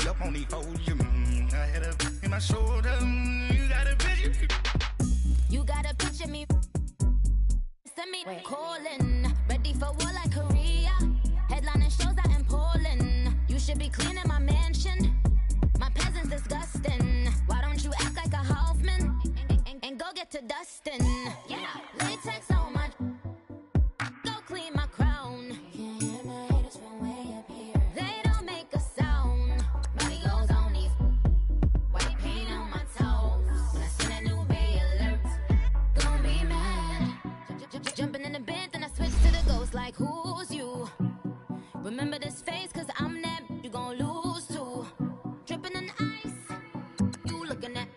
up on these hoes. I had a in my shoulder. You got a picture. You got a picture me. Send me calling. Ready for war like Korea. Headlining shows out in Poland. You should be cleaning my mansion. My peasant's disgusting. Why don't you act like a Hoffman and go get to dustin'? Yeah, latex on my. Go clean my crown. Can't hear my haters from way up here. They don't make a sound. Money goes on these. White paint on my toes. When I see that new Bay alert, gon' be mad. Jumping in the bed, then I switch to the ghost. Like who's you? Remember this face, cause I'm that you gon' lose to. Dripping in ice, you looking at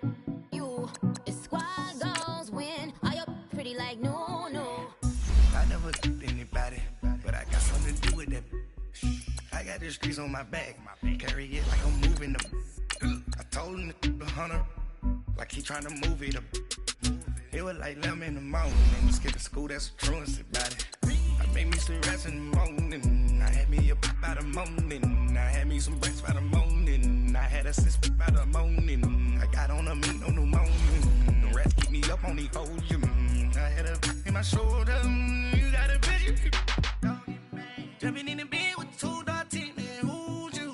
you. It's squad goals win. Are you pretty like no? I never anybody, but I got something to do with that. I got the streets on my back, carry it like I'm moving them. I told him to 100, like he trying to move it up. It was like 11 in the morning, and skip to school, that's a truancy about it. I made me some rest in the morning, I had me up by the morning, I had me some breakfast by the morning, I had a six by the morning, I got on a meat on the morning, the rats keep me up on these hoes, I had a in my shoulder, you got a picture. Jumping in the bed with 2 dark teeth, man, who's you?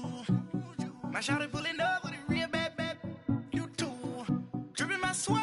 My shawty pulling up with a real bad, you too. Dripping my swag.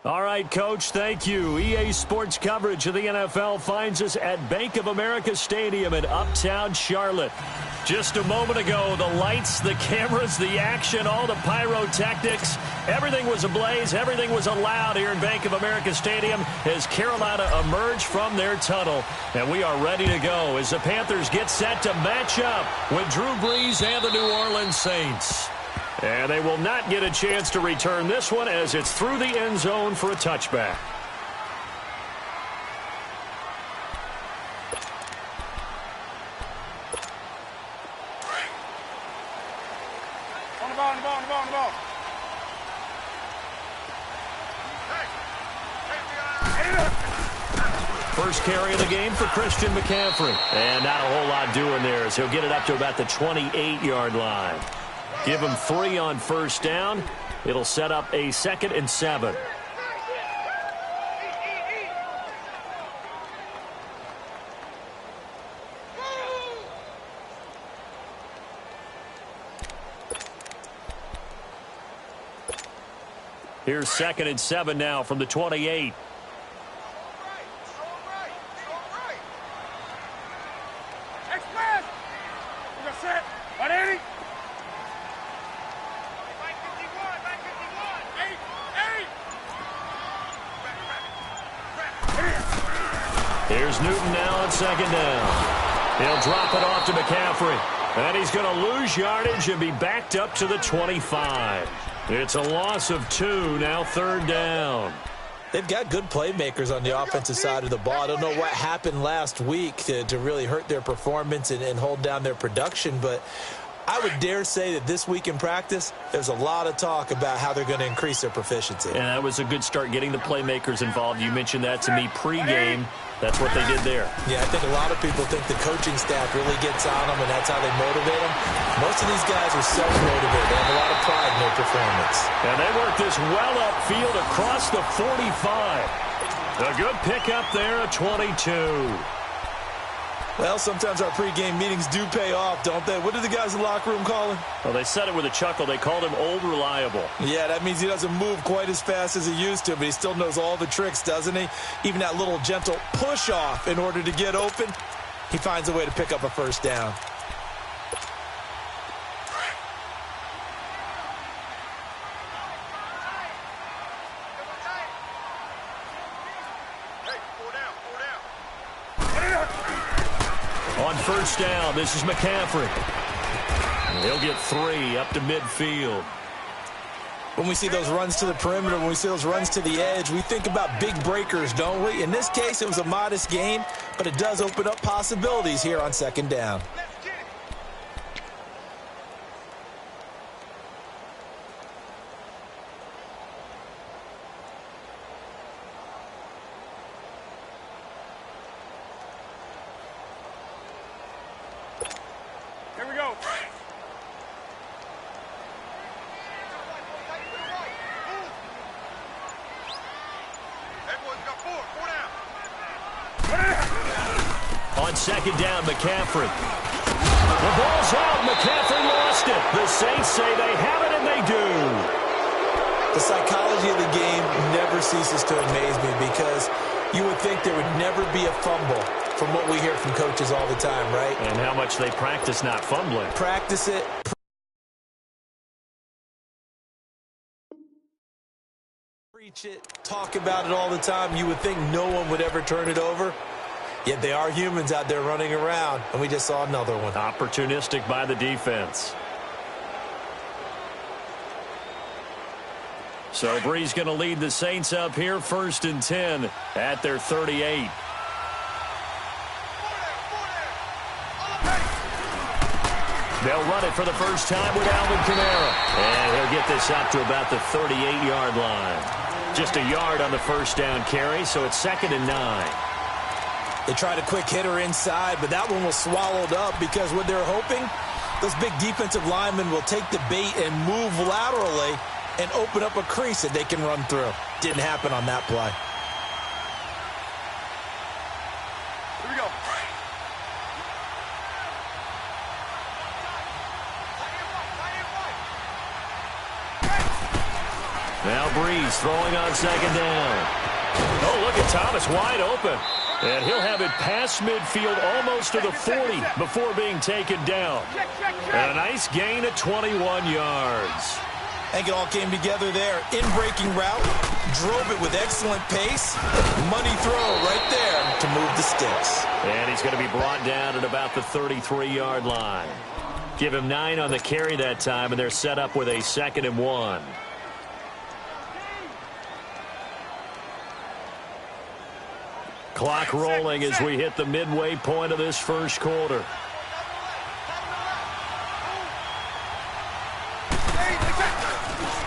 All right, Coach, thank you. EA Sports coverage of the NFL finds us at Bank of America Stadium in Uptown Charlotte. Just a moment ago, the lights, the cameras, the action, all the pyrotechnics, everything was ablaze, everything was allowed here in Bank of America Stadium as Carolina emerged from their tunnel. And we are ready to go as the Panthers get set to match up with Drew Brees and the New Orleans Saints. And they will not get a chance to return this one as it's through the end zone for a touchback. On the ball. First carry of the game for Christian McCaffrey. And not a whole lot doing there as he'll get it up to about the 28-yard line. Give him 3 on first down. It'll set up a 2nd and 7. Here's 2nd and 7 now from the 28. Here's Newton now on 2nd down. He'll drop it off to McCaffrey. And he's going to lose yardage and be backed up to the 25. It's a loss of 2, now 3rd down. They've got good playmakers on the offensive side of the ball. I don't know what happened last week to really hurt their performance and hold down their production, but I would dare say that this week in practice, there's a lot of talk about how they're going to increase their proficiency. And that was a good start getting the playmakers involved. You mentioned that to me pregame. That's what they did there. Yeah, I think a lot of people think the coaching staff really gets on them, and that's how they motivate them. Most of these guys are self-motivated. They have a lot of pride in their performance. And they work this well upfield across the 45. A good pickup there at 22. Well, sometimes our pregame meetings do pay off, don't they? What do the guys in the locker room call him? Well, they said it with a chuckle. They called him Old Reliable. Yeah, that means he doesn't move quite as fast as he used to, but he still knows all the tricks, doesn't he? Even that little gentle push-off in order to get open, he finds a way to pick up a first down. On first down. This is McCaffrey. He'll get 3 up to midfield. When we see those runs to the perimeter, when we see those runs to the edge, we think about big breakers, don't we? In this case, it was a modest gain, but it does open up possibilities here on second down. Here we go. On second down, McCaffrey. The ball's out. McCaffrey lost it. The Saints say they have it, and they do. The psychology of the game never ceases to amaze me because you would think there would never be a fumble from what we hear from coaches all the time, right? And how much they practice not fumbling. Practice it. Preach it. Talk about it all the time. You would think no one would ever turn it over. Yet they are humans out there running around, and we just saw another one. Opportunistic by the defense. So Bree's going to lead the Saints up here, 1st and 10 at their 38. They'll run it for the first time with Alvin Kamara. And he'll get this up to about the 38-yard line. Just a yard on the first down carry, so it's 2nd and 9. They tried a quick hitter inside, but that one was swallowed up because what they're hoping, those big defensive linemen will take the bait and move laterally and open up a crease that they can run through. Didn't happen on that play. Here we go. Now Breeze throwing on second down. Oh, look at Thomas wide open. And he'll have it past midfield almost to the 40 before being taken down. And a nice gain at 21 yards. I think it all came together there. In-breaking route, drove it with excellent pace. Money throw right there to move the sticks. And he's going to be brought down at about the 33-yard line. Give him 9 on the carry that time, and they're set up with a 2nd and 1. Clock rolling as we hit the midway point of this first quarter.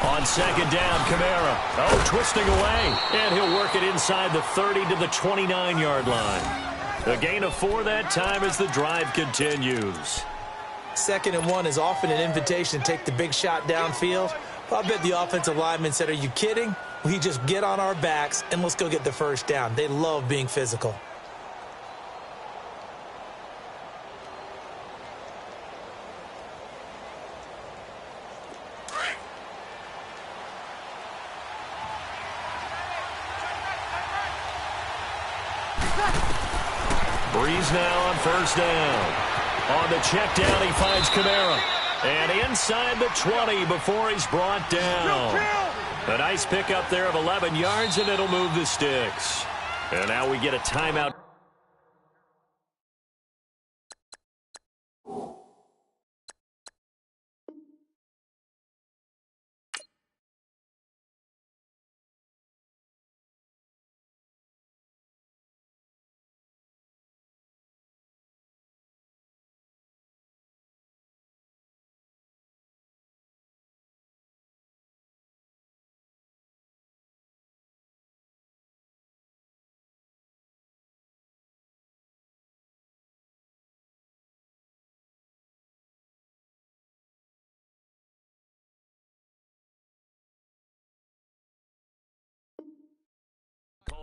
On second down, Kamara. Oh, twisting away. And he'll work it inside the 30 to the 29-yard line. A gain of 4 that time as the drive continues. 2nd and 1 is often an invitation to take the big shot downfield. Well, I bet the offensive lineman said, "Are you kidding? We just get on our backs and let's go get the first down." They love being physical. Breeze now on first down. On the check down, he finds Kamara. And inside the 20 before he's brought down. A nice pickup there of 11 yards, and it'll move the sticks. And now we get a timeout.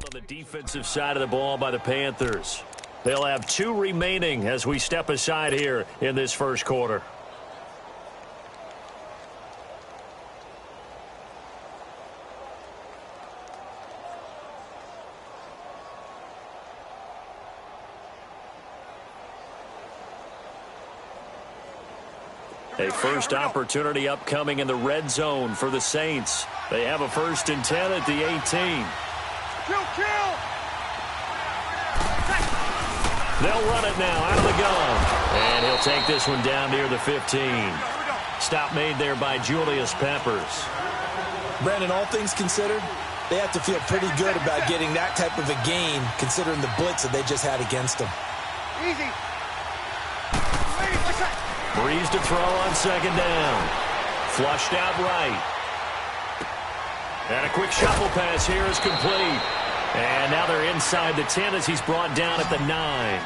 On the defensive side of the ball by the Panthers. They'll have 2 remaining as we step aside here in this first quarter. A first opportunity upcoming in the red zone for the Saints. They have a 1st and 10 at the 18. They'll run it now out of the gun. They'll take this one down near the 15. Stop made there by Julius Peppers. Brandon, all things considered, they have to feel pretty good about getting that type of a gain considering the blitz that they just had against them. Easy. Breeze to throw on second down. Flushed out right. And a quick shuffle pass here is complete. And now they're inside the 10 as he's brought down at the 9.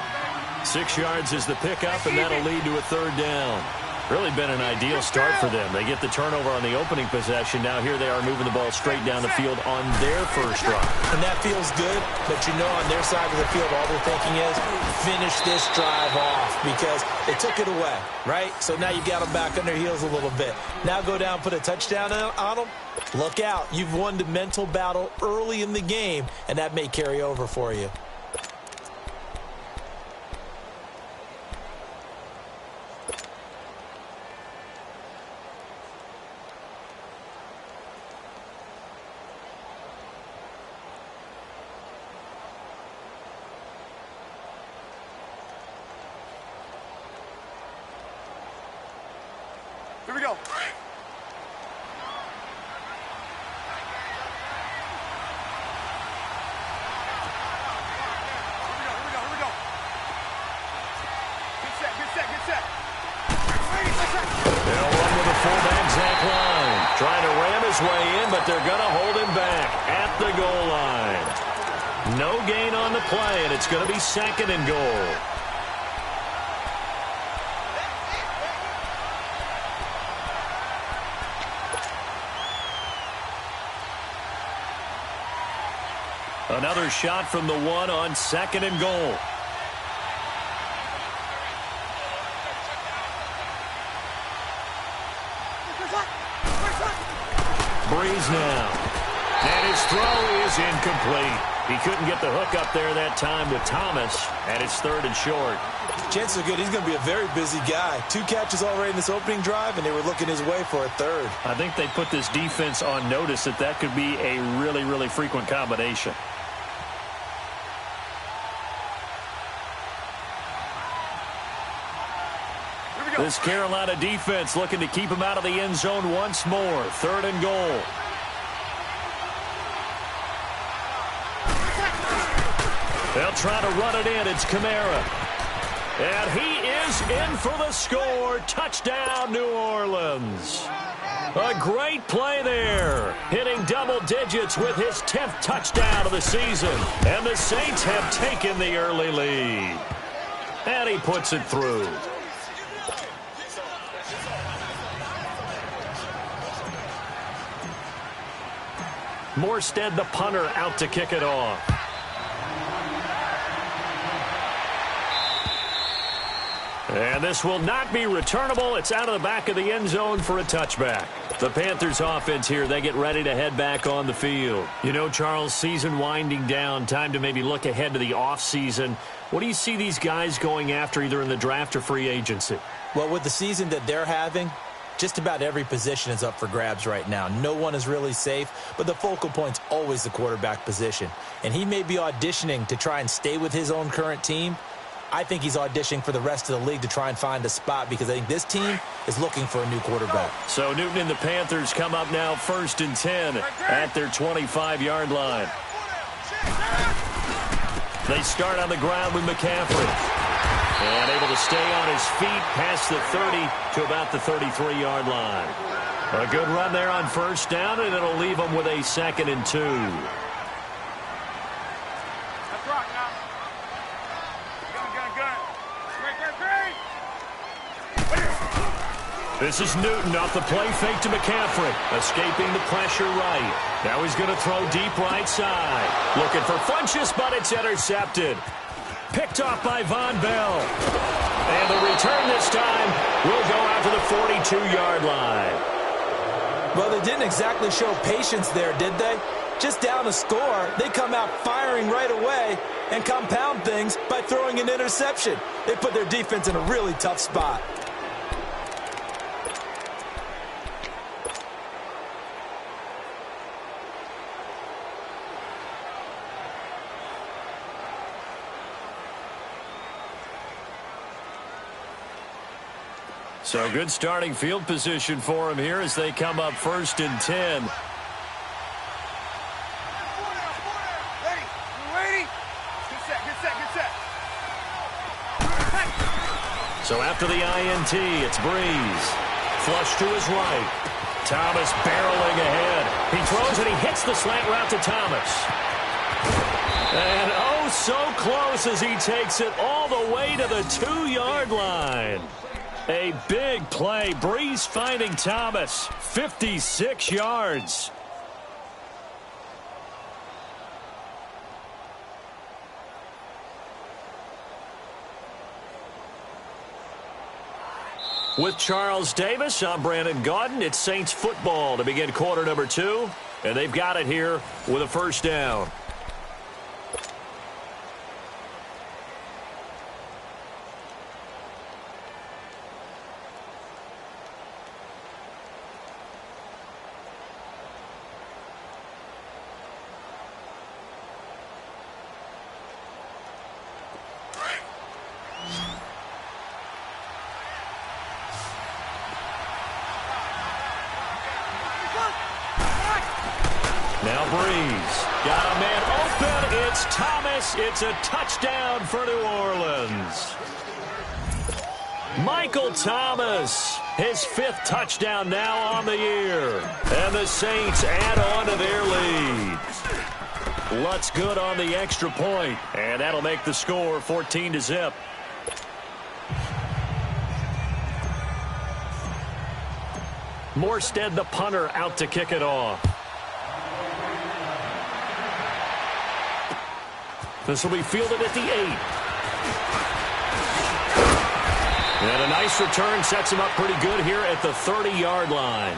6 yards is the pickup, and that'll lead to a third down. Really been an ideal start for them. They get the turnover on the opening possession. Now here they are moving the ball straight down the field on their first drive. And that feels good, but you know on their side of the field all they're thinking is finish this drive off because they took it away, right? So now you got them back on their heels a little bit. Now go down, put a touchdown on them. Look out. You've won the mental battle early in the game, and that may carry over for you. Here we go. They'll run with a fullback Zach line. Trying to ram his way in, but they're going to hold him back at the goal line. No gain on the play, and it's going to be second and goal. Another shot from the 1 on second and goal. Breeze now. And his throw is incomplete. He couldn't get the hook up there that time with Thomas, and it's third and short. Chances are good he's going to be a very busy guy. 2 catches already in this opening drive, and they were looking his way for a third. I think they put this defense on notice that that could be a really, really frequent combination. This Carolina defense looking to keep him out of the end zone once more. Third and goal. They'll try to run it in. It's Kamara. And he is in for the score. Touchdown, New Orleans. A great play there. Hitting double digits with his 10th touchdown of the season. And the Saints have taken the early lead. And he puts it through. Morstead, the punter, out to kick it off. And this will not be returnable. It's out of the back of the end zone for a touchback. The Panthers offense here, they get ready to head back on the field. You know, Charles, season winding down, time to maybe look ahead to the offseason. What do you see these guys going after either in the draft or free agency? Well, with the season that they're having, just about every position is up for grabs right now. No one is really safe, but the focal point's always the quarterback position. And he may be auditioning to try and stay with his own current team. I think he's auditioning for the rest of the league to try and find a spot because I think this team is looking for a new quarterback. So Newton and the Panthers come up now 1st and 10 at their 25-yard line. They start on the ground with McCaffrey. And able to stay on his feet past the 30 to about the 33-yard line. A good run there on first down, and it'll leave them with a 2nd and 2. Let's rock now. Gun. Great. This is Newton off the play fake to McCaffrey. Escaping the pressure right. Now he's going to throw deep right side. Looking for Funchess, but it's intercepted. Picked off by Von Bell. And the return this time will go out to the 42-yard line. Well, they didn't exactly show patience there, did they? Just down a score, they come out firing right away and compound things by throwing an interception. They put their defense in a really tough spot. So good starting field position for him here as they come up 1st and 10. So after the INT, it's Breeze. Flush to his right. Thomas barreling ahead. He throws and he hits the slant route to Thomas. And oh, so close as he takes it all the way to the 2-yard line. A big play. Breeze finding Thomas. 56 yards. With Charles Davis, I'm Brandon Gaudin. It's Saints football to begin quarter number 2. And they've got it here with a 1st down. Now Breeze. Got a man open. It's Thomas. It's a touchdown for New Orleans. Michael Thomas, his 5th touchdown now on the year. And the Saints add on to their lead. Lutz good on the extra point. And that'll make the score 14-0. Morstead, the punter, out to kick it off. This will be fielded at the 8. And a nice return sets him up pretty good here at the 30-yard line.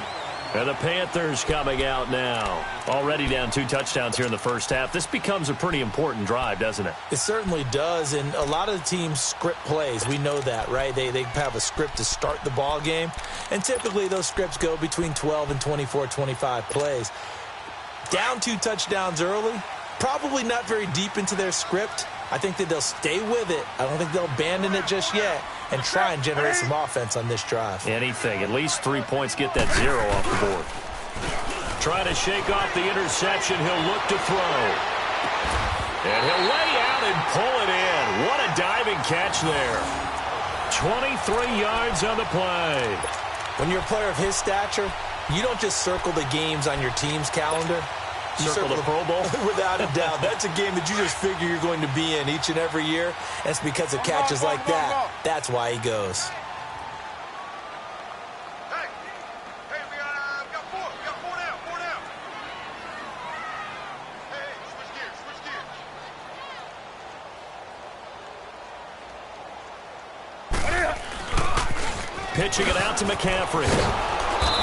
And the Panthers coming out now. Already down 2 touchdowns here in the first half. This becomes a pretty important drive, doesn't it? It certainly does, and a lot of the teams script plays. We know that, right? They have a script to start the ball game, and typically those scripts go between 12 and 24, 25 plays. Down 2 touchdowns early, probably not very deep into their script. I think that they'll stay with it. I don't think they'll abandon it just yet and try and generate some offense on this drive. Anything. At least 3 points, get that 0 off the board. Trying to shake off the interception. He'll look to throw. And he'll lay out and pull it in. What a diving catch there. 23 yards on the play. When you're a player of his stature, you don't just circle the games on your team's calendar. You circle the Pro Bowl? Without a doubt. That's a game that you just figure you're going to be in each and every year. And it's because of catches like that. That's why he goes. Hey, we got 4. We got 4 down. Hey, switch gears. Pitching it out to McCaffrey.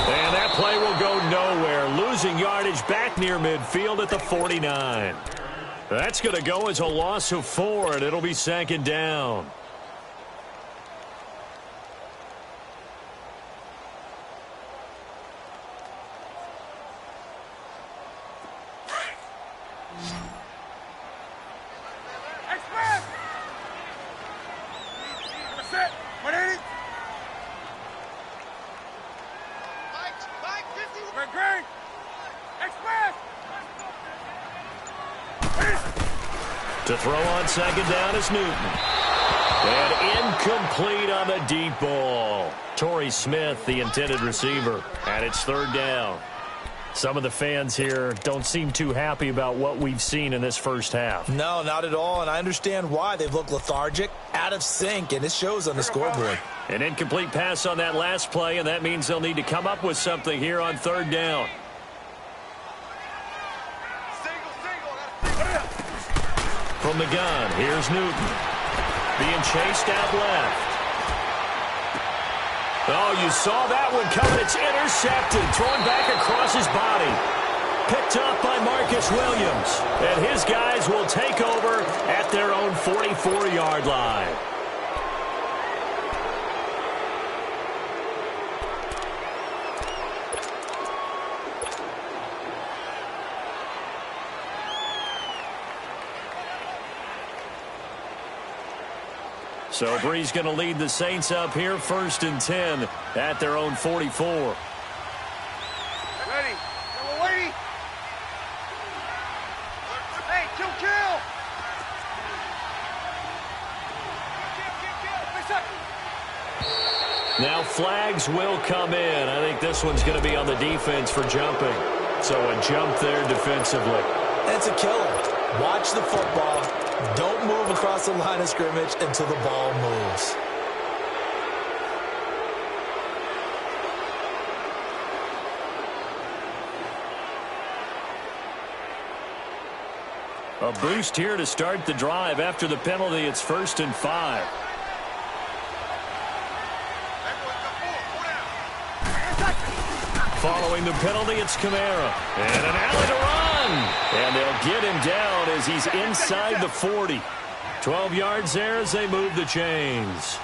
And that play will go nowhere. Losing yardage back near midfield at the 49. That's going to go as a loss of 4, and it'll be 2nd down. Express! Set! 180! Mike, 50! We're great! Express! To throw on 2nd down is Newton. And incomplete on the deep ball. Torrey Smith, the intended receiver. And it's 3rd down. Some of the fans here don't seem too happy about what we've seen in this first half. No, not at all, and I understand why. They've looked lethargic, out of sync, and it shows on the scoreboard. An incomplete pass on that last play, and that means they'll need to come up with something here on 3rd down. From the gun, here's Newton. Being chased out left. Oh, you saw that one coming. It's intercepted. Thrown back across his body. Picked up by Marcus Williams. And his guys will take over at their own 44-yard line. So Bree's going to lead the Saints up here, 1st and 10 at their own 44. Ready. We're waiting. Hey, kill. Now flags will come in. I think this one's going to be on the defense for jumping. So a jump there defensively. That's a killer. Watch the football. Don't move across the line of scrimmage until the ball moves. A boost here to start the drive. After the penalty, it's 1st and 5. Following the penalty, it's Kamara. And an alley to run. And they'll get him down as he's inside the 40. 12 yards there as they move the chains.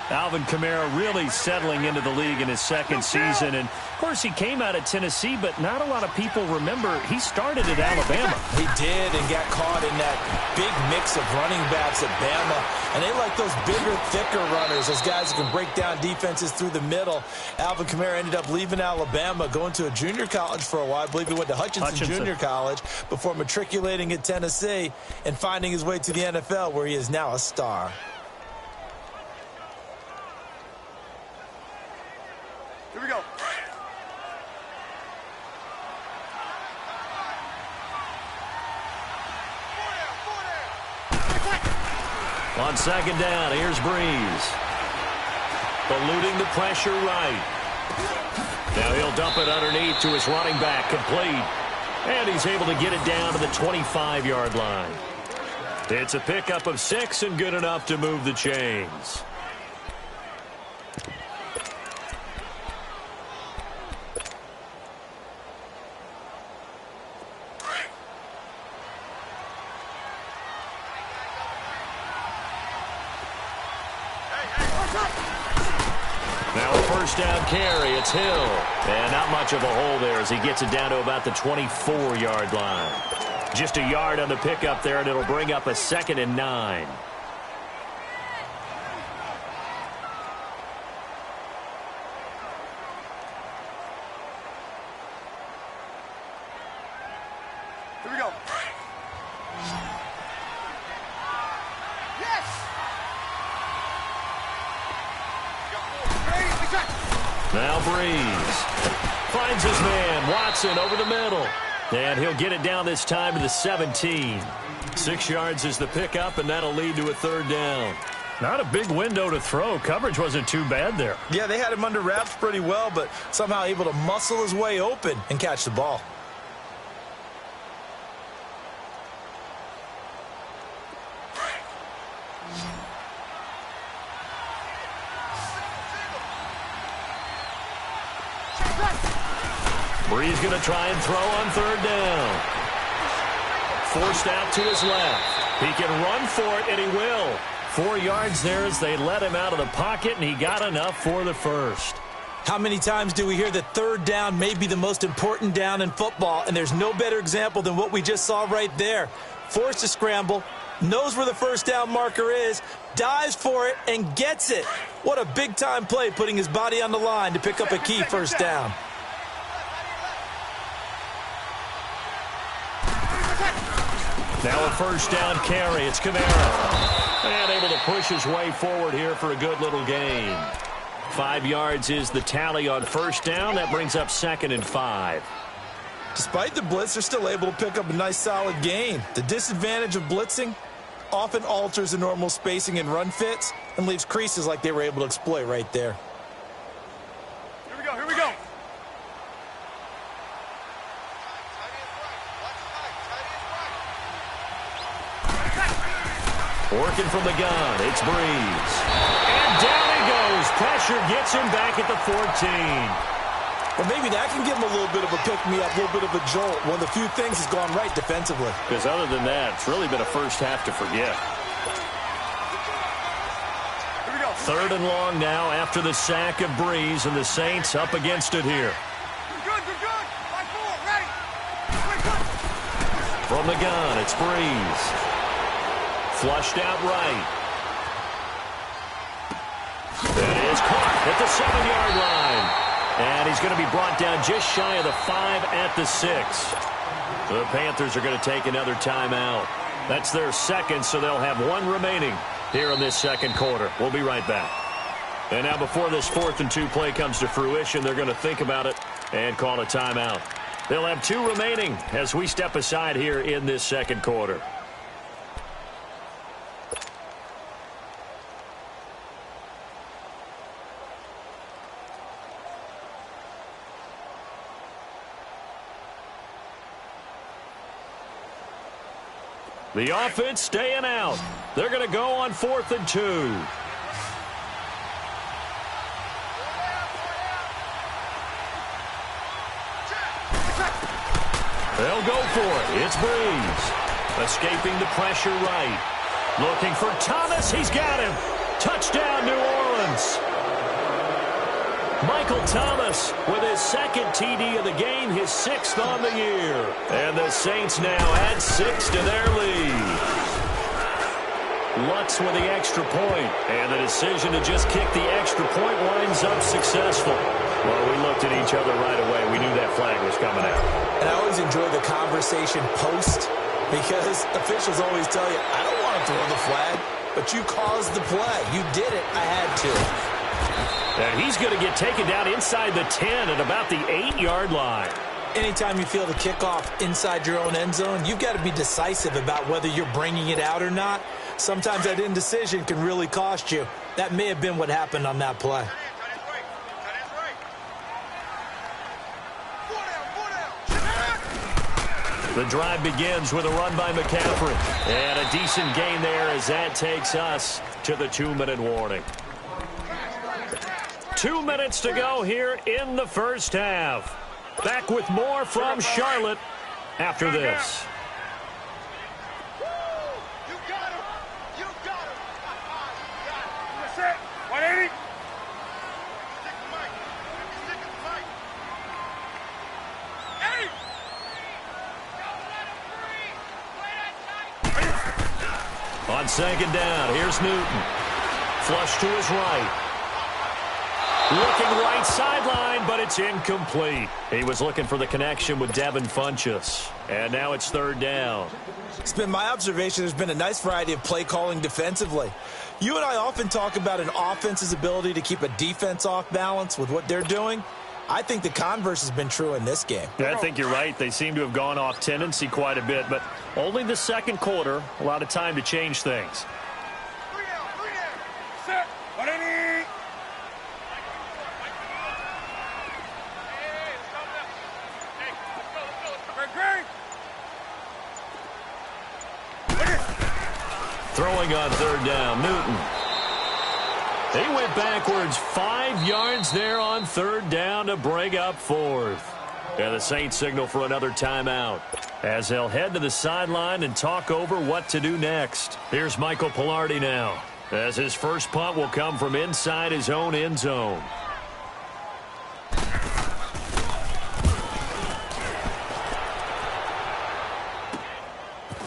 Alvin Kamara really settling into the league in his second season. And, of course, he came out of Tennessee, but not a lot of people remember he started at Alabama. He did and got caught in that big mix of running backs at Bama. And they like those bigger, thicker runners, those guys who can break down defenses through the middle. Alvin Kamara ended up leaving Alabama, going to a junior college for a while. I believe he went to Hutchinson Junior College before matriculating at Tennessee and finding his way to the NFL, where he is now a star. Here we go. On 2nd down, here's Breeze. Eluding the pressure right. Now he'll dump it underneath to his running back, complete. And he's able to get it down to the 25-yard line. It's a pickup of 6 and good enough to move the chains. Now a 1st down carry. It's Hill. And not much of a hole there as he gets it down to about the 24-yard line. Just a yard on the pickup there, and it'll bring up a 2nd and 9. Here we go. Yes! Now Breeze finds his man, Watson, over the middle. And he'll get it down this time to the 17. 6 yards is the pickup, and that'll lead to a 3rd down. Not a big window to throw. Coverage wasn't too bad there. Yeah, they had him under wraps pretty well, but somehow able to muscle his way open and catch the ball. Breeze going to try and throw on 3rd down. Forced out to his left. He can run for it, and he will. 4 yards there as they let him out of the pocket, and he got enough for the 1st. How many times do we hear that 3rd down may be the most important down in football, and there's no better example than what we just saw right there. Forced to scramble, knows where the 1st down marker is, dives for it, and gets it. What a big-time play, putting his body on the line to pick up a key 1st down. Now a 1st down carry. It's Kamara. And able to push his way forward here for a good little gain. 5 yards is the tally on 1st down. That brings up 2nd and 5. Despite the blitz, they're still able to pick up a nice solid gain. The disadvantage of blitzing often alters the normal spacing and run fits and leaves creases like they were able to exploit right there. Here we go, here we go. Working from the gun, it's Breeze. And down he goes. Pressure gets him back at the 14. Well, maybe that can give him a little bit of a pick-me-up, a little bit of a jolt. One of the few things has gone right defensively. Because other than that, it's really been a first half to forget. 3rd and long now after the sack of Breeze, and the Saints up against it here. Good. 5-4, ready. From the gun, it's Breeze. Flushed out right. caught at the 7-yard line. And he's going to be brought down just shy of the 5 at the 6. The Panthers are going to take another timeout. That's their second, so they'll have one remaining here in this second quarter. We'll be right back. And now before this 4th and 2 play comes to fruition, they're going to think about it and call a timeout. They'll have 2 remaining as we step aside here in this second quarter. The offense staying out. They're going to go on 4th and 2. They'll go for it. It's Breeze. Escaping the pressure right. Looking for Thomas. He's got him. Touchdown, New Orleans. Michael Thomas with his second TD of the game, his 6th on the year. And the Saints now add 6 to their lead. Lutz with the extra point, and the decision to just kick the extra point winds up successful. Well, we looked at each other right away. We knew that flag was coming out. And I always enjoy the conversation post, because officials always tell you, I don't want to throw the flag, but you caused the play. You did it. I had to. And he's going to get taken down inside the 10 at about the 8-yard line. Anytime you feel the kickoff inside your own end zone, you've got to be decisive about whether you're bringing it out or not. Sometimes that indecision can really cost you. That may have been what happened on that play. The drive begins with a run by McCaffrey. And a decent gain there as that takes us to the 2-minute warning. 2 minutes to go here in the first half. Back with more from Charlotte after this. You got him. You got him. That's it. 180. Stick the mic. Stick the mic. Hey! Don't let him free. Play that tight. On second down, here's Newton. Flush to his right. Looking right sideline, but it's incomplete. He was looking for the connection with Devin Funchess. And now it's 3rd down. It's been my observation there's been a nice variety of play calling defensively. You and I often talk about an offense's ability to keep a defense off balance with what they're doing. I think the converse has been true in this game. I think you're right. They seem to have gone off tendency quite a bit, but only the second quarter, a lot of time to change things. 3 down. 3 down. Set. 180. Throwing on 3rd down, Newton. He went backwards 5 yards there on 3rd down to bring up 4th. And the Saints signal for another timeout as they'll head to the sideline and talk over what to do next. Here's Michael Pilardi now as his first punt will come from inside his own end zone.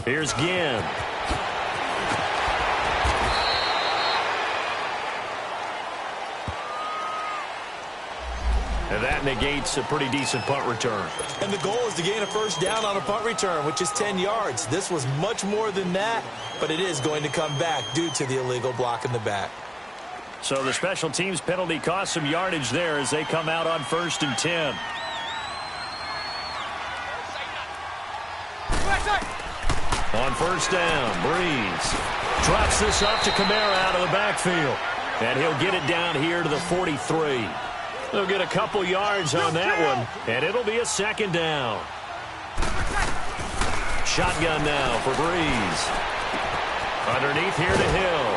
Here's Ginn. And that negates a pretty decent punt return. And the goal is to gain a first down on a punt return, which is 10 yards. This was much more than that, but it is going to come back due to the illegal block in the back. So the special teams penalty cost some yardage there as they come out on 1st and 10. On 1st down, Breeze drops this off to Kamara out of the backfield. And he'll get it down here to the 43. They'll get a couple yards on that one, and it'll be a 2nd down. Shotgun now for Breeze. Underneath here to Hill.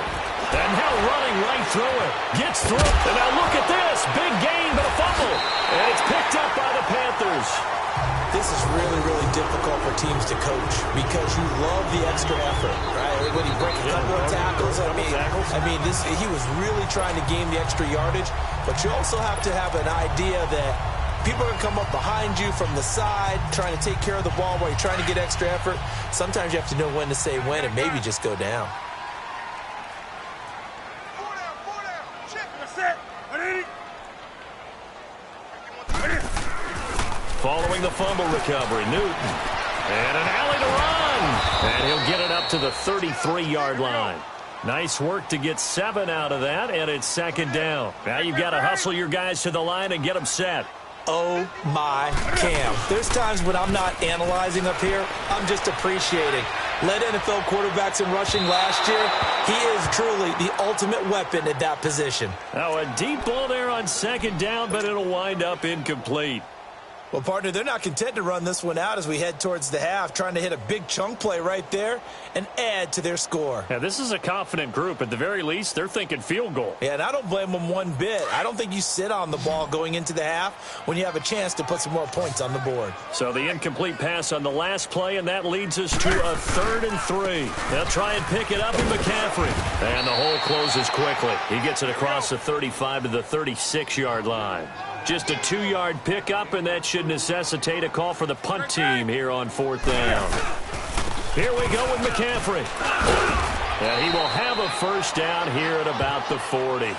And Hill running right through it. Gets through it. And now look at this. Big gain, but a fumble. And it's picked up by the Panthers. This is really, really difficult for teams to coach because you love the extra effort, right? When you break a couple of tackles, he was really trying to gain the extra yardage, but you also have to have an idea that people are going to come up behind you from the side, trying to take care of the ball while you're trying to get extra effort. Sometimes you have to know when to say when and maybe just go down. 4 down. Check. That's it. following the fumble recovery. Newton. And an alley to run. And he'll get it up to the 33-yard line. Nice work to get 7 out of that, and it's second down. Now you've got to hustle your guys to the line and get them set. Oh, my Cam. There's times when I'm not analyzing up here. I'm just appreciating. Led NFL quarterbacks in rushing last year. He is truly the ultimate weapon at that position. Now a deep ball there on second down, but it'll wind up incomplete. Well, partner, they're not content to run this one out as we head towards the half, trying to hit a big chunk play right there and add to their score. Yeah, this is a confident group. At the very least, they're thinking field goal. Yeah, and I don't blame them one bit. I don't think you sit on the ball going into the half when you have a chance to put some more points on the board. So the incomplete pass on the last play, and that leads us to a 3rd and 3. They'll try and pick it up in McCaffrey. And the hole closes quickly. He gets it across the 35 to the 36-yard line. Just a 2-yard pickup, and that should necessitate a call for the punt team here on 4th down. Here we go with McCaffrey. And he will have a first down here at about the 40.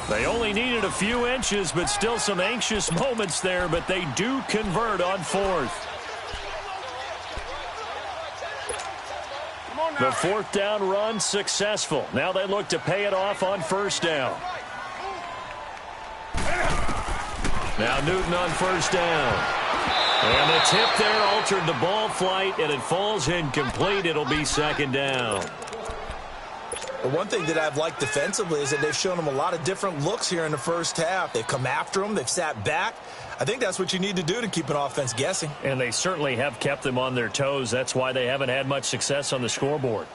They only needed a few inches, but still some anxious moments there, but they do convert on 4th. The 4th down run successful. Now they look to pay it off on 1st down. Now Newton on 1st down. And the tip there altered the ball flight, and it falls incomplete. It'll be 2nd down. The one thing that I've liked defensively is that they've shown them a lot of different looks here in the first half. They've come after them. They've sat back. I think that's what you need to do to keep an offense guessing. And they certainly have kept them on their toes. That's why they haven't had much success on the scoreboard.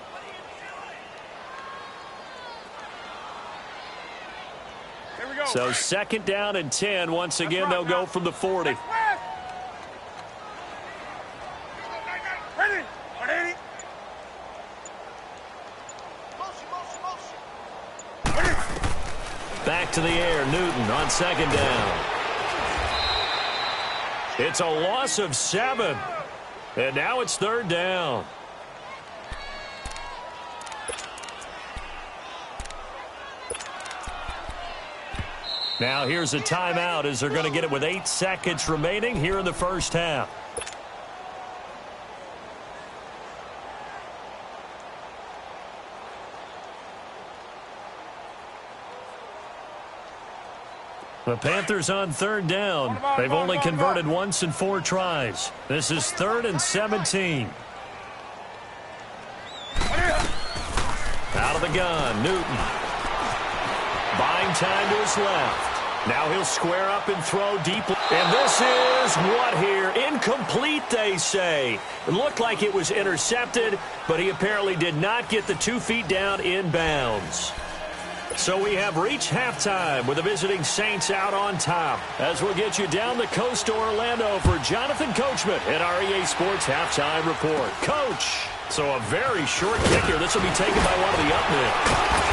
So 2nd down and 10. Once again, they'll go from the 40. Back to the air, Newton on 2nd down. It's a loss of 7. And now it's 3rd down. Now here's a timeout as they're going to get it with 8 seconds remaining here in the first half. The Panthers on 3rd down. They've only converted once in 4 tries. This is 3rd and 17. Out of the gun, Newton. Buying time to his left. Now he'll square up and throw deep. And this is what here? Incomplete, they say. It looked like it was intercepted, but he apparently did not get the 2 feet down in bounds. So we have reached halftime with the visiting Saints out on top. As we'll get you down the coast to Orlando for Jonathan Coachman at our EA Sports Halftime Report. Coach, so a very short kicker. This will be taken by one of the up men.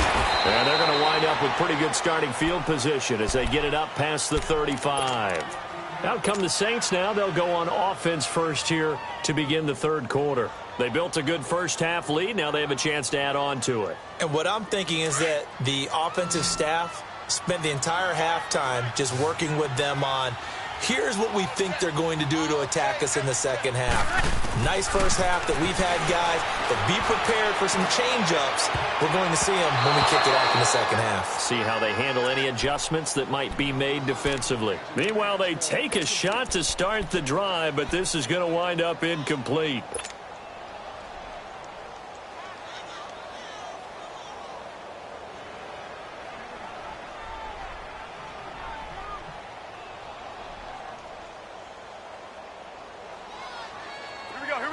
And they're going to wind up with pretty good starting field position as they get it up past the 35. Out come the Saints now. They'll go on offense first here to begin the 3rd quarter. They built a good first half lead. Now they have a chance to add on to it. And what I'm thinking is that the offensive staff spent the entire halftime just working with them on, here's what we think they're going to do to attack us in the second half. Nice first half that we've had, guys, but be prepared for some change-ups. We're going to see them when we kick it off in the second half. See how they handle any adjustments that might be made defensively. Meanwhile, they take a shot to start the drive, but this is going to wind up incomplete.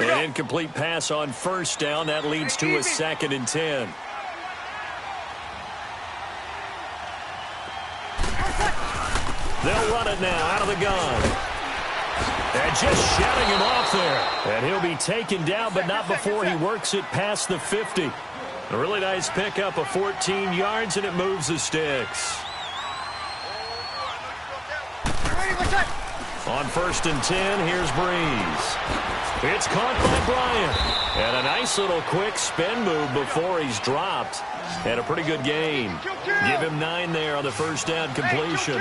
An incomplete pass on 1st down. That leads to a 2nd and 10. They'll run it now out of the gun. And just shutting him off there. And he'll be taken down, but not before he works it past the 50. A really nice pickup of 14 yards, and it moves the sticks. On 1st and 10, here's Breeze. It's caught by Bryant. And a nice little quick spin move before he's dropped. And a pretty good gain. Give him 9 there on the 1st down completion.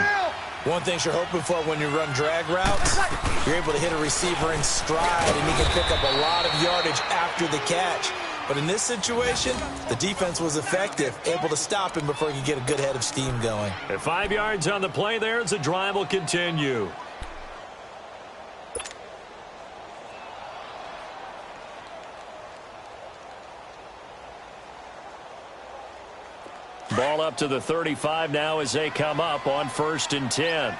One thing you're hoping for when you run drag routes, you're able to hit a receiver in stride, and he can pick up a lot of yardage after the catch. But in this situation, the defense was effective, able to stop him before he could get a good head of steam going. At 5 yards on the play there as the drive will continue. Ball up to the 35 now as they come up on 1st and 10.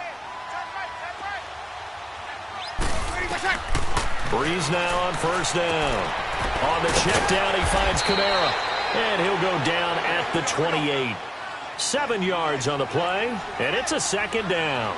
Breeze now on 1st down. On the check down, he finds Kamara, and he'll go down at the 28. 7 yards on the play, and it's a 2nd down.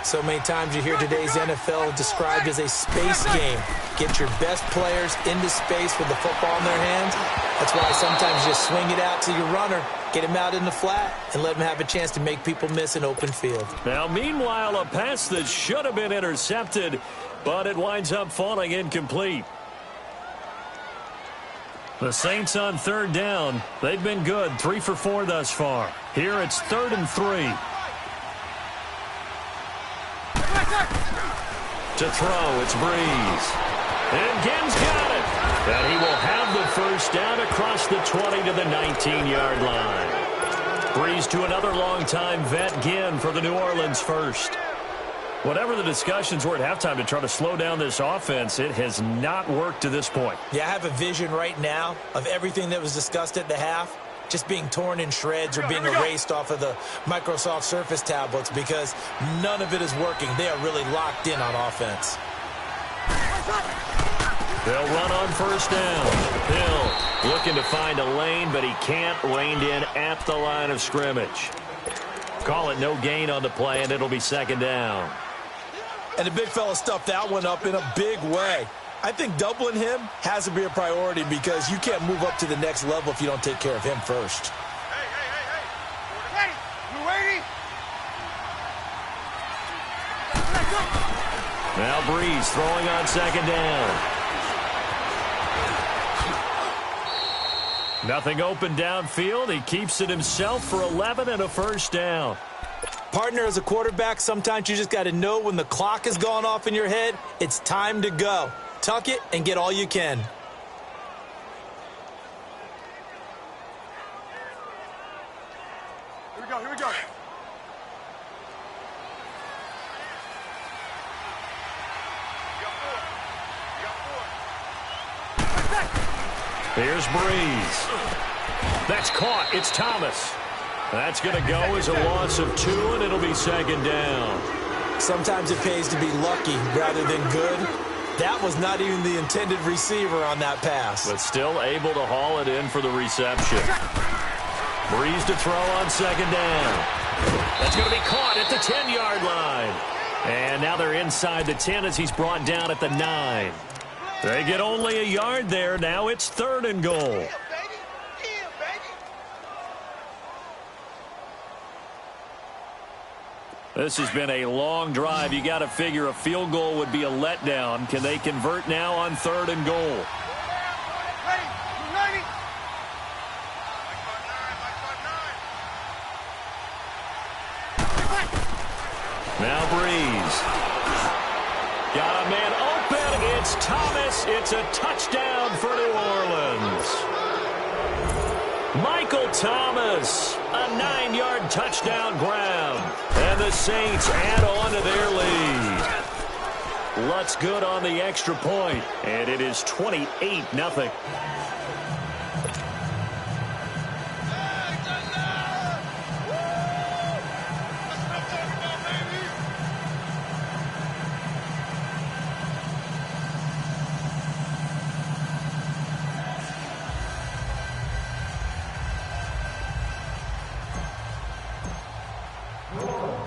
So many times you hear today's NFL described as a space game. Get your best players into space with the football in their hands. That's why sometimes you just swing it out to your runner, get him out in the flat, and let him have a chance to make people miss an open field. Now, meanwhile, a pass that should have been intercepted, but it winds up falling incomplete. The Saints on 3rd down. They've been good, 3 for 4 thus far. Here it's 3rd and 3. To throw, it's Breeze. And Gibbs got it. And he will have the 1st down across the 20 to the 19-yard line. Breeze to another long-time vet, Ginn, for the New Orleans 1st. Whatever the discussions were at halftime to try to slow down this offense, it has not worked to this point. Yeah, I have a vision right now of everything that was discussed at the half just being torn in shreds or being erased off of the Microsoft Surface tablets because none of it is working. They are really locked in on offense. They'll run on 1st down. Hill looking to find a lane, but he can't. Reined in at the line of scrimmage. Call it no gain on the play, and it'll be 2nd down. And the big fella stuffed that one up in a big way. I think doubling him has to be a priority because you can't move up to the next level if you don't take care of him first. Hey. You ready? Now Breeze throwing on 2nd down. Nothing open downfield. He keeps it himself for 11 and a 1st down. Partner, as a quarterback, sometimes you just got to know when the clock has gone off in your head, it's time to go. Tuck it and get all you can. Here we go. Here's Breeze. That's caught. It's Thomas. That's going to go as a loss of 2, and it'll be 2nd down. Sometimes it pays to be lucky rather than good. That was not even the intended receiver on that pass. But still able to haul it in for the reception. Breeze to throw on 2nd down. That's going to be caught at the 10-yard line. And now they're inside the 10 as he's brought down at the 9. They get only a yard there. Now it's 3rd and goal. This has been a long drive. You got to figure a field goal would be a letdown. Can they convert now on 3rd and goal? Ready? Now Breeze. Got a man open. It's Thomas. It's a touchdown for New Orleans. Michael Thomas, a 9-yard touchdown grab. And the Saints add on to their lead. Lutz good on the extra point, and it is 28-0.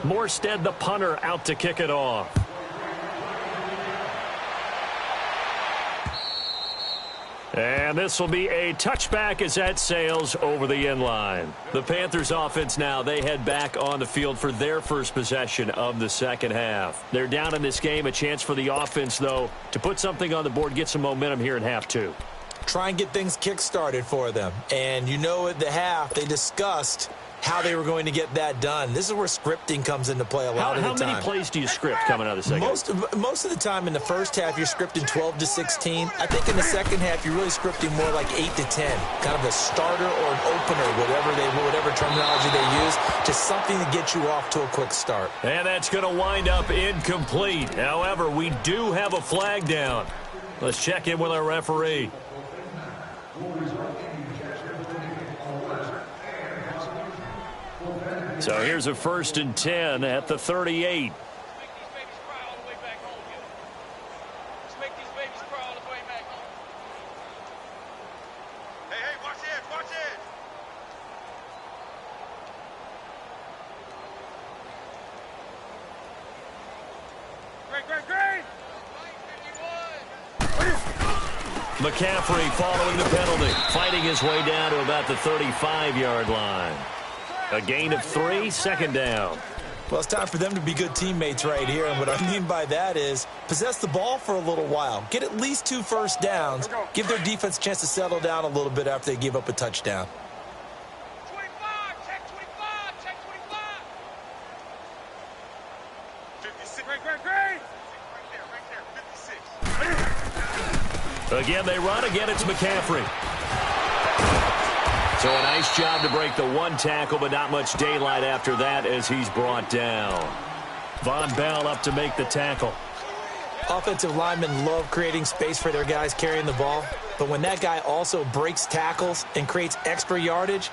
Morstead, the punter, out to kick it off. And this will be a touchback as that sails over the end line. The Panthers offense now, they head back on the field for their first possession of the 2nd half. They're down in this game. A chance for the offense, though, to put something on the board, get some momentum here in half 2. Try and get things kick-started for them. And you know at the half, they discussed how they were going to get that done. This is where scripting comes into play a lot of the time. How many plays do you script coming out of the second? Most of the time in the first half, you're scripting 12 to 16. I think in the second half, you're really scripting more like 8 to 10, kind of a starter or an opener, whatever terminology they use, just something to get you off to a quick start. And that's going to wind up incomplete. However, we do have a flag down. Let's check in with our referee. So here's a 1st and 10 at the 38. McCaffrey following the penalty, fighting his way down to about the 35-yard line. A gain of 3, 2nd down. Well, it's time for them to be good teammates right here, and what I mean by that is possess the ball for a little while. Get at least 2 first downs. Give their defense a chance to settle down a little bit after they give up a touchdown. 25, check 25, check 25. 56. Great. Right there, 56. Again, they run. Again, it's McCaffrey. So a nice job to break the 1 tackle, but not much daylight after that as he's brought down. Von Bell up to make the tackle. Offensive linemen love creating space for their guys carrying the ball, but when that guy also breaks tackles and creates extra yardage,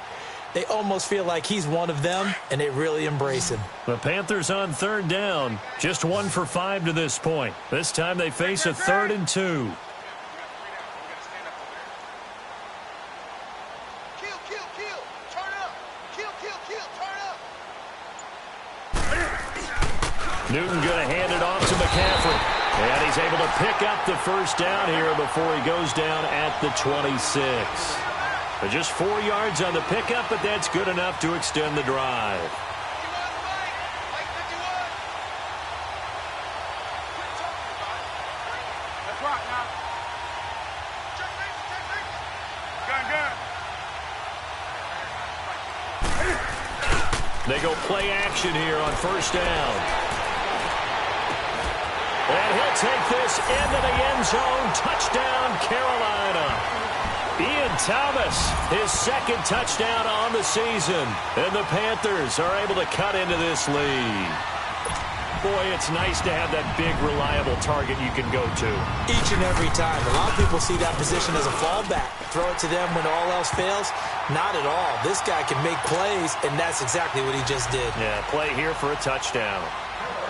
they almost feel like he's one of them, and they really embrace him. The Panthers on 3rd down, just 1 for 5 to this point. This time they face a 3rd and 2. Newton going to hand it off to McCaffrey. And he's able to pick up the 1st down here before he goes down at the 26. But just 4 yards on the pickup, but that's good enough to extend the drive. They go play action here on 1st down. And he'll take this into the end zone. Touchdown, Carolina. Ian Thomas, his 2nd touchdown on the season. And the Panthers are able to cut into this lead. Boy, it's nice to have that big, reliable target you can go to. Each and every time. A lot of people see that position as a fallback. Throw it to them when all else fails. Not at all. This guy can make plays, and that's exactly what he just did. Yeah, play here for a touchdown.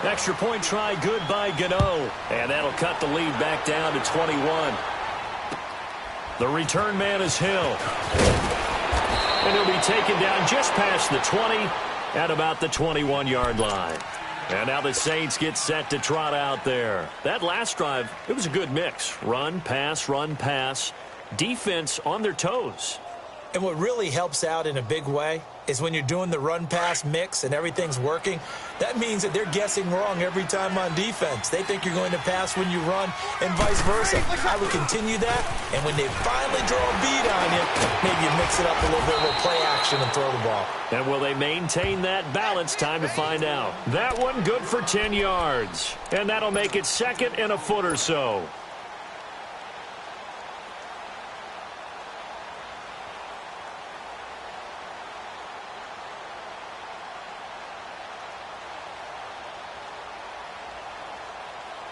Extra point try good by Gano. And that'll cut the lead back down to 21. The return man is Hill. And he'll be taken down just past the 20 at about the 21-yard line. And now the Saints get set to trot out there. That last drive, it was a good mix. Run, pass, defense on their toes. And what really helps out in a big way is when you're doing the run-pass mix and everything's working, that means that they're guessing wrong every time on defense. They think you're going to pass when you run and vice versa. I would continue that, and when they finally draw a beat on you, maybe you mix it up a little bit with play action and throw the ball. And will they maintain that balance? Time to find out. That one good for 10 yards. And that'll make it 2nd and a foot or so.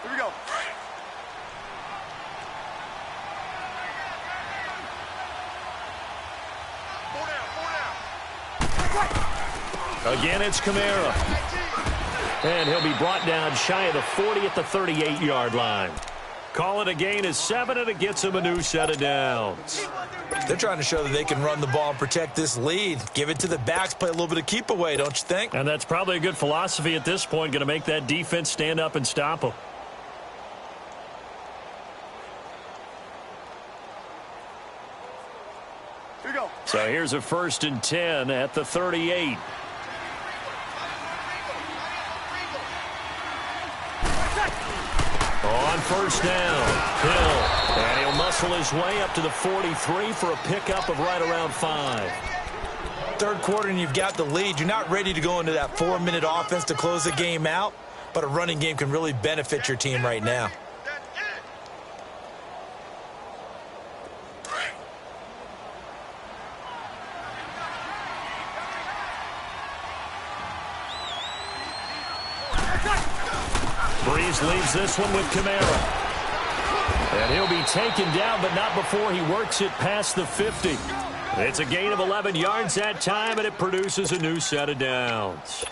Here we go. Again, it's Kamara. And he'll be brought down shy of the 40 at the 38-yard line. Call it a gain of 7, and it gets him a new set of downs. They're trying to show that they can run the ball and protect this lead. Give it to the backs, play a little bit of keep away, don't you think? And that's probably a good philosophy at this point, going to make that defense stand up and stop them. Here we go. So here's a 1st and 10 at the 38. On 1st down, Hill. And he'll muscle his way up to the 43 for a pickup of right around 5. Third quarter and you've got the lead. You're not ready to go into that 4-minute offense to close the game out, but a running game can really benefit your team right now. Breeze leaves this one with Kamara. And he'll be taken down, but not before he works it past the 50. It's a gain of 11 yards that time, and it produces a new set of downs.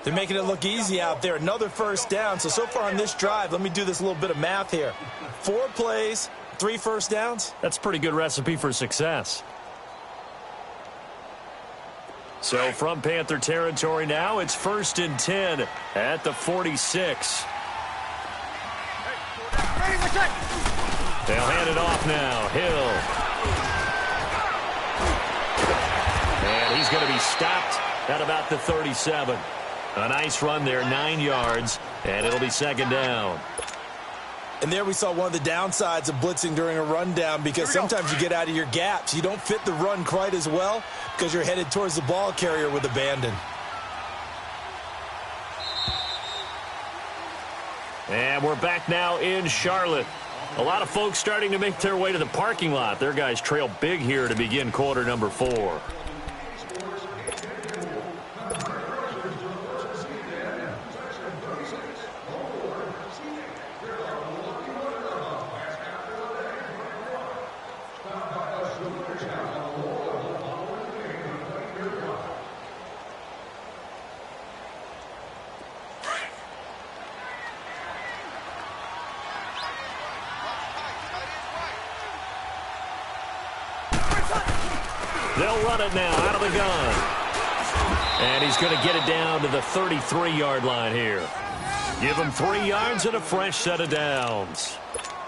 They're making it look easy out there. Another first down. So far on this drive, let me do this little bit of math here. 4 plays, 3 first downs. That's a pretty good recipe for success. So from Panther territory now, it's 1st and 10 at the 46. They'll hand it off now. Hill. And he's going to be stopped at about the 37. A nice run there, 9 yards, and it'll be 2nd down. And there we saw one of the downsides of blitzing during a rundown, because sometimes you get out of your gaps. You don't fit the run quite as well because you're headed towards the ball carrier with abandon. And we're back now in Charlotte. A lot of folks starting to make their way to the parking lot. Their guys trail big here to begin quarter number 4. They'll run it now out of the gun. And he's going to get it down to the 33-yard line here. Give him 3 yards and a fresh set of downs.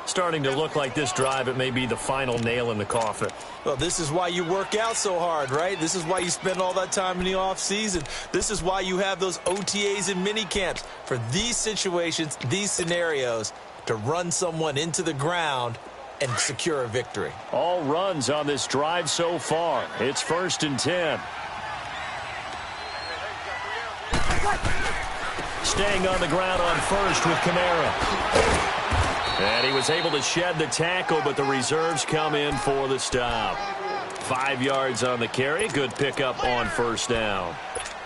Starting to look like this drive, it may be the final nail in the coffin. Well, this is why you work out so hard, right? This is why you spend all that time in the offseason. This is why you have those OTAs and mini camps, for these situations, these scenarios, to run someone into the ground and secure a victory. All runs on this drive so far. It's 1st and 10. Staying on the ground on first with Kamara. And he was able to shed the tackle, but the reserves come in for the stop. 5 yards on the carry. Good pickup on 1st down.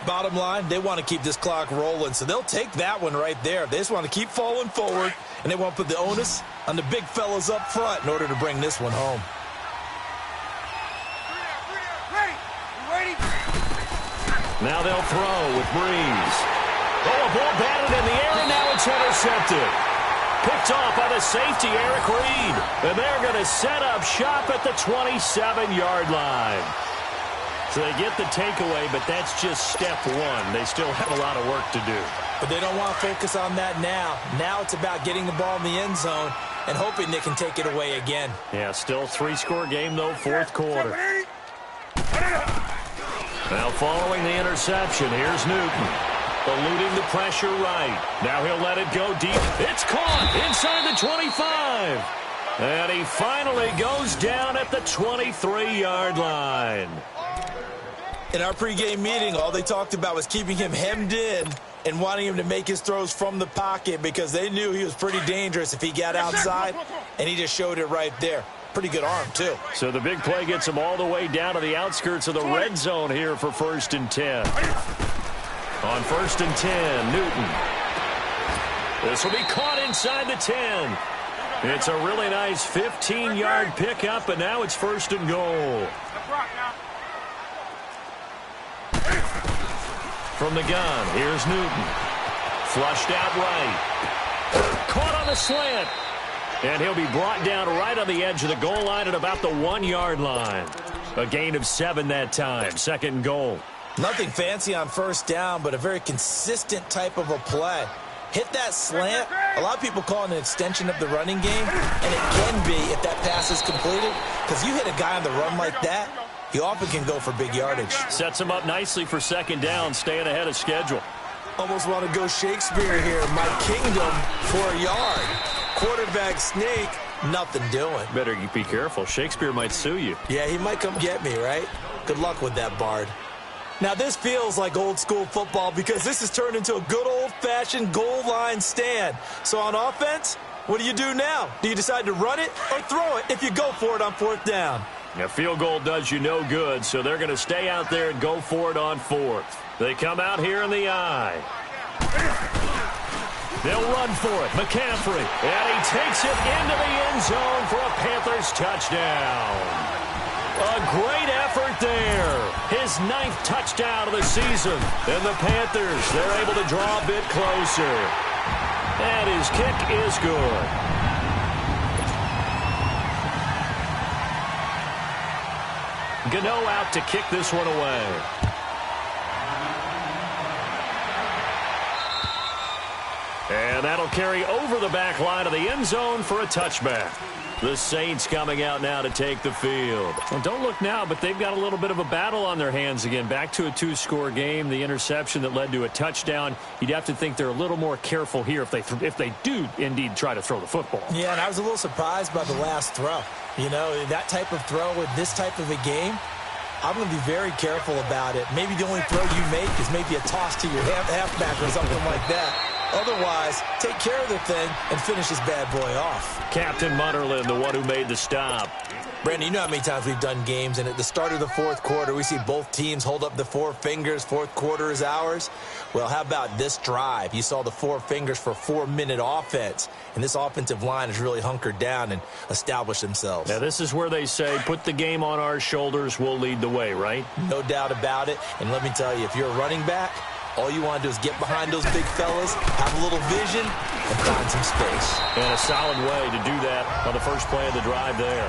Bottom line, they want to keep this clock rolling, so they'll take that one right there. They just want to keep falling forward, and they want to put the onus on the big fellas up front in order to bring this one home. Now they'll throw with Breeze. Oh, a ball batted in the air, and now it's intercepted. Picked off by the safety, Eric Reed. And they're going to set up shop at the 27-yard line. So they get the takeaway, but that's just step one. They still have a lot of work to do. But they don't want to focus on that now. Now it's about getting the ball in the end zone and hoping they can take it away again. Yeah, still 3-score game, though, 4th quarter. Now following the interception, here's Newton. Eluding the pressure right. Now he'll let it go deep. It's caught inside the 25. And he finally goes down at the 23-yard line. In our pregame meeting, all they talked about was keeping him hemmed in and wanting him to make his throws from the pocket because they knew he was pretty dangerous if he got outside, and he just showed it right there. Pretty good arm, too. So the big play gets him all the way down to the outskirts of the red zone here for 1st and 10. On 1st and 10, Newton. This will be caught inside the 10. It's a really nice 15-yard pickup, and now it's 1st and goal. From the gun, here's Newton. Flushed out right. Caught on the slant. And he'll be brought down right on the edge of the goal line at about the 1-yard line. A gain of 7 that time. 2nd and goal. Nothing fancy on 1st down, but a very consistent type of a play. Hit that slant. A lot of people call it an extension of the running game, and it can be if that pass is completed, because you hit a guy on the run like that, he often can go for big yardage. Sets him up nicely for 2nd down, staying ahead of schedule. Almost want to go Shakespeare here. My kingdom for a yard. Quarterback sneak, nothing doing. Better be careful. Shakespeare might sue you. Yeah, he might come get me, right? Good luck with that, Bard. Now, this feels like old-school football because this has turned into a good old-fashioned goal line stand. So on offense, what do you do now? Do you decide to run it or throw it if you go for it on 4th down? A field goal does you no good, so they're going to stay out there and go for it on 4th. They come out here in the I. They'll run for it. McCaffrey, and he takes it into the end zone for a Panthers touchdown. A great effort there. His 9th touchdown of the season. And the Panthers, they're able to draw a bit closer. And his kick is good. Gano out to kick this one away. And that'll carry over the back line of the end zone for a touchback. The Saints coming out now to take the field. Well, don't look now, but they've got a little bit of a battle on their hands again. Back to a 2-score game. The interception that led to a touchdown. You'd have to think they're a little more careful here if they do indeed try to throw the football. Yeah, and I was a little surprised by the last throw. You know, that type of throw with this type of a game, I'm going to be very careful about it. Maybe the only throw you make is maybe a toss to your halfback or something like that. Otherwise, take care of the thing and finish this bad boy off. Captain Munnerlyn, the one who made the stop. Brandon, you know how many times we've done games, and at the start of the 4th quarter, we see both teams hold up the 4 fingers, 4th quarter is ours. Well, how about this drive? You saw the 4 fingers for 4-minute offense, and this offensive line has really hunkered down and established themselves. Now, this is where they say, put the game on our shoulders, we'll lead the way, right? No doubt about it, and let me tell you, if you're a running back, all you want to do is get behind those big fellas, have a little vision, and find some space. And a solid way to do that on the first play of the drive there.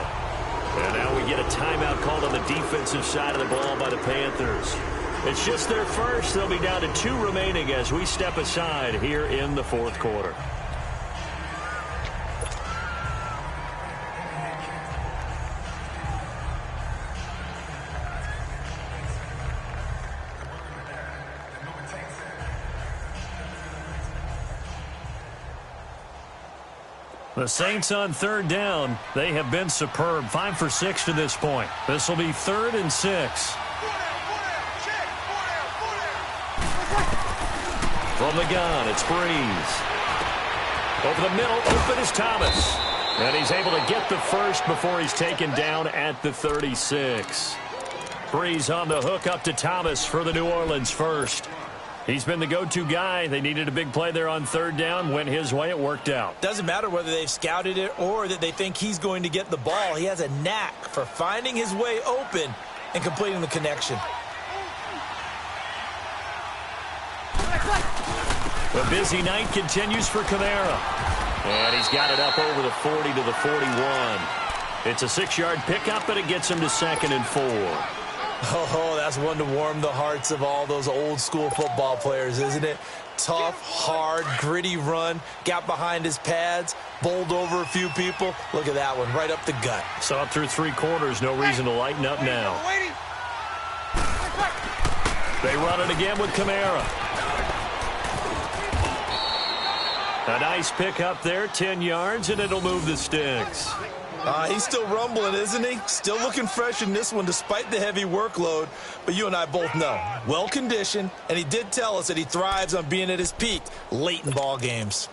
And now we get a timeout called on the defensive side of the ball by the Panthers. It's just their first. They'll be down to 2 remaining as we step aside here in the 4th quarter. The Saints on 3rd down. They have been superb. 5 for 6 to this point. This will be 3rd and 6. From the gun, it's Breeze. Over the middle, open is Thomas. And he's able to get the first before he's taken down at the 36. Breeze on the hook up to Thomas for the New Orleans first. He's been the go-to guy. They needed a big play there on 3rd down. Went his way. It worked out. Doesn't matter whether they've scouted it or that they think he's going to get the ball. He has a knack for finding his way open and completing the connection. The busy night continues for Kamara. And he's got it up over the 40 to the 41. It's a 6-yard pickup, and it gets him to 2nd and 4. Oh, that's one to warm the hearts of all those old-school football players, isn't it? Tough, hard, gritty run, got behind his pads, bowled over a few people. Look at that one, right up the gut. Saw it through 3 quarters, no reason to lighten up now. They run it again with Kamara. A nice pickup there, 10 yards, and it'll move the sticks. He's still rumbling, isn't he? Still looking fresh in this one despite the heavy workload. But you and I both know, well-conditioned, and he did tell us that he thrives on being at his peak late in ball games.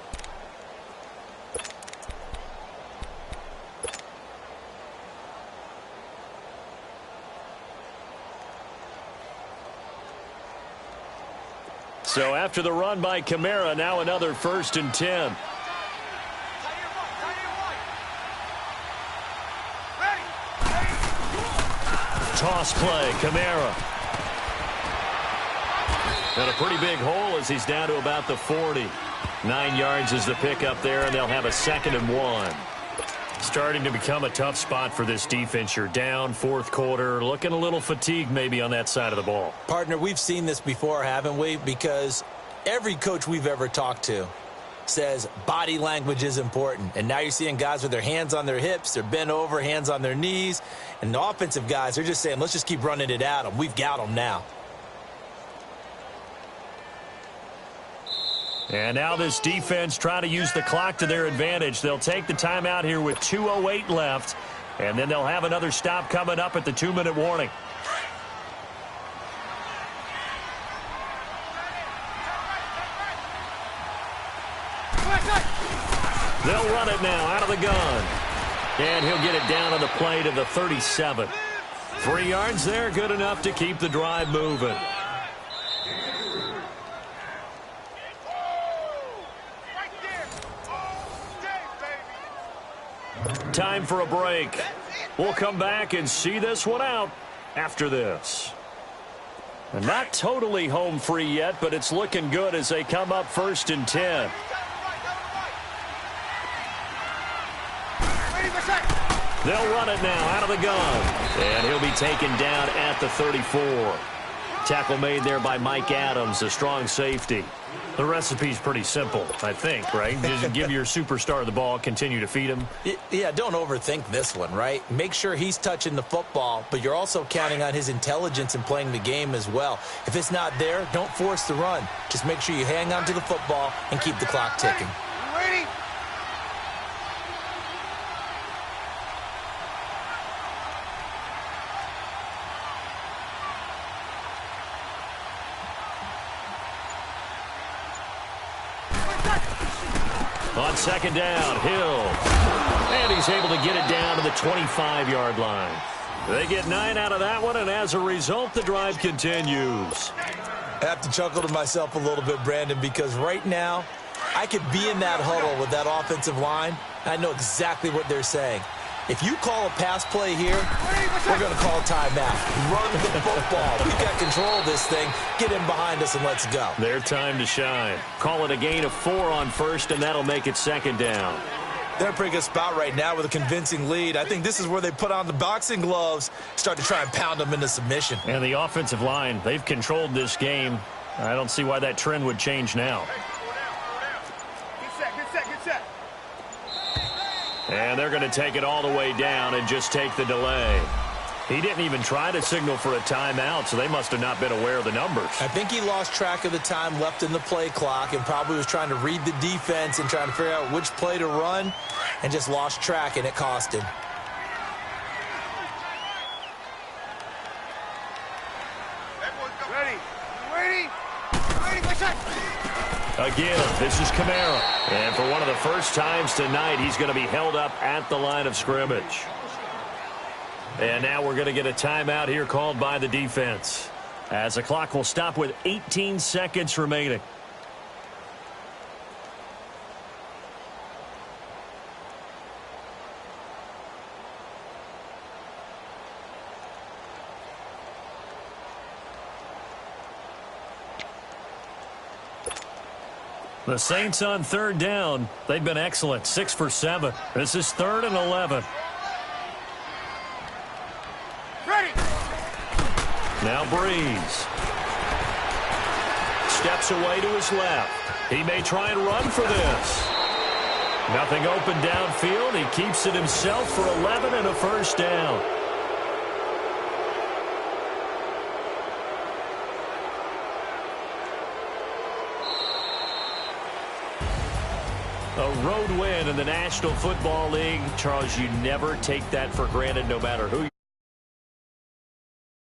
So after the run by Kamara, now another 1st and 10. Toss play, Kamara. And a pretty big hole as he's down to about the 40. 9 yards is the pickup there, and they'll have a 2nd and 1. Starting to become a tough spot for this defense. You're down 4th quarter, looking a little fatigued maybe on that side of the ball. Partner, we've seen this before, haven't we? Because every coach we've ever talked to says body language is important. And now you're seeing guys with their hands on their hips, they're bent over, hands on their knees. And the offensive guys, they're just saying, let's just keep running it at them. We've got them now. And now this defense trying to use the clock to their advantage. They'll take the timeout here with 2:08 left. And then they'll have another stop coming up at the 2-minute warning. They'll run it now out of the gun. And he'll get it down on the play to the 37. 3 yards there, good enough to keep the drive moving. Time for a break. We'll come back and see this one out after this. Not totally home free yet, but it's looking good as they come up 1st and 10. They'll run it now out of the gun. And he'll be taken down at the 34. Tackle made there by Mike Adams, a strong safety. The recipe's pretty simple, I think, right? Just give your superstar the ball, continue to feed him. Yeah, don't overthink this one, right? Make sure he's touching the football, but you're also counting on his intelligence in playing the game as well. If it's not there, don't force the run. Just make sure you hang on to the football and keep the clock ticking. Ready? On 2nd down, Hill. And he's able to get it down to the 25-yard line. They get 9 out of that one, and as a result, the drive continues. I have to chuckle to myself a little bit, Brandon, because right now, I could be in that huddle with that offensive line. I know exactly what they're saying. If you call a pass play here, we're going to call a timeout. Run the football. We've got control of this thing. Get in behind us and let's go. Their time to shine. Call it a gain of 4 on 1st, and that'll make it 2nd down. They're in a pretty good spot right now with a convincing lead. I think this is where they put on the boxing gloves, start to try and pound them into submission. And the offensive line, they've controlled this game. I don't see why that trend would change now. Get set. And they're going to take it all the way down and just take the delay. He didn't even try to signal for a timeout, so they must have not been aware of the numbers. I think he lost track of the time left in the play clock and probably was trying to read the defense and trying to figure out which play to run and just lost track, and it cost him. Ready, Again, this is Kamara. And for one of the first times tonight, he's going to be held up at the line of scrimmage. And now we're going to get a timeout here called by the defense, as the clock will stop with 18 seconds remaining. The Saints on 3rd down. They've been excellent, 6 for 7. This is 3rd and 11. ready. Now Breeze. Steps away to his left. He may try and run for this. Nothing open downfield. He keeps it himself for 11 and a first down. A road win in the National Football League. Charles, you never take that for granted no matter who